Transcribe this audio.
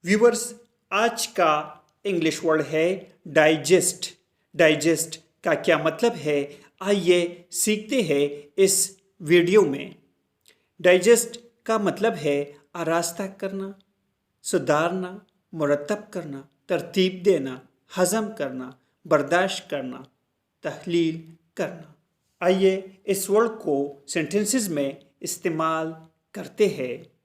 Viewers, आज का English word है डाइजेस्ट। डाइजेस्ट का क्या मतलब है, आइए सीखते हैं इस वीडियो में। डाइजेस्ट का मतलब है आरास्ता करना, सुधारना, मुरतब करना, तरतीब देना, हजम करना, बर्दाश्त करना, तहलील करना। आइए इस वर्ड को सेंटेंसेस में इस्तेमाल करते हैं।